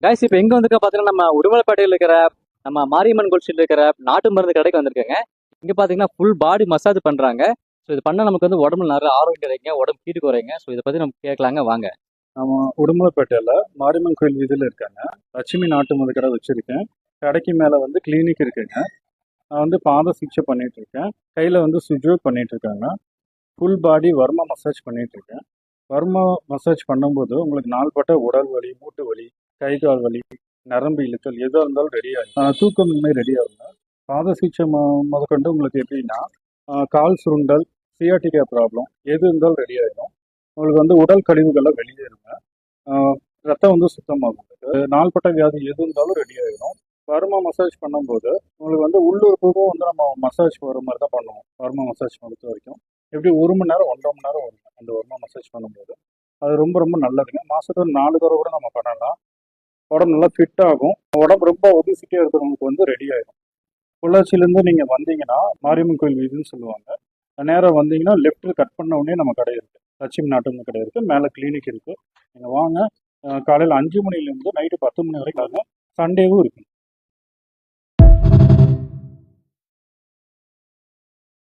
Guys இப்போ எங்க வந்திருக்க பாத்தீங்கன்னா நம்ம உடுமலைப்பேட்டையில் இருக்கிற நம்ம மாரியம்மன் கோயில் இருக்கிற நாட்டு மருந்து கடைக்கு வந்திருக்கேங்க. இங்க பாத்தீங்கன்னா ஃபுல் பாடி மசாஜ் பண்றாங்க. ஸோ இது பண்ணா நமக்கு வந்து உடம்புல நிறைய ஆரோக்கியம் கிடைக்குங்க, உடம்பு ஹீட் குறையுங்க. ஸோ இதை பத்தி நம்ம கேட்கலாங்க வாங்க. நம்ம உடுமலைப்பேட்டையில் மாரியம்மன் கோயில் வீதியில் இருக்காங்க. லட்சுமி நாட்டு மருந்து கடை வச்சுருக்கேன். கடைக்கு மேலே வந்து கிளினிக் இருக்குங்க. நான் வந்து பாத சிகிச்சை பண்ணிட்டு இருக்கேன். கையில் வந்து சுஜோ பண்ணிட்டு இருக்காங்க. ஃபுல் பாடி வர்மா மசாஜ் பண்ணிட்டு இருக்கேன். வர்மா மசாஜ் பண்ணும்போது உங்களுக்கு நாள்பட்ட உடல் வலி, மூட்டு வலி, கை கால் வலி, நரம்பு இழுத்தல் எதாக இருந்தாலும் ரெடி ஆகும். தூக்கமின்மை ரெடி ஆகுங்க. பாத சிகிச்சை முதற்கொண்டு உங்களுக்கு எப்படின்னா கால் சுருண்டல், சியாட்டிகா ப்ராப்ளம் எது இருந்தாலும் ரெடி ஆகிடும். உங்களுக்கு வந்து உடல் கழிவுகளை வெளியேறுங்க. ரத்தம் வந்து சுத்தமாகும். நாள்பட்ட வியாதி எது இருந்தாலும் ரெடி ஆகிடும். வர்மா மசாஜ் பண்ணும்போது உங்களுக்கு வந்து உள்ளுறுப்புக்கும் வந்து நம்ம மசாஜ் வர மாதிரி தான் பண்ணுவோம். வர்மா மசாஜ் பொறுத்த வரைக்கும் எப்படி 1 மணி நேரம் 1.5 மணி நேரம் வரும் அந்த வர்மா மசாஜ் பண்ணும்போது. அது ரொம்ப ரொம்ப நல்லதுங்க. மாதத்துக்கு 4 தடவை கூட நம்ம பண்ணலாம். உடம்பு நல்லா ஃபிட் ஆகும். உடம்பு ரொம்ப ஒபிசிட்டியாக இருக்கிறவங்களுக்கு வந்து ரெடி ஆகிடும். பொள்ளாச்சியிலேருந்து நீங்கள் வந்தீங்கன்னா மாரியம்மன் கோயில் வீதின்னு சொல்லுவாங்க. நேராக வந்தீங்கன்னா லெஃப்ட்டில் கட் பண்ண உடனே நம்ம கடை இருக்குது. லட்சுமி நாட்டு கடை இருக்குது. மேலே கிளினிக் இருக்குது. நீங்கள் வாங்க. காலையில் 5 மணிலேருந்து நைட்டு 10 மணி வரைக்கும் சண்டேவும் இருக்குது.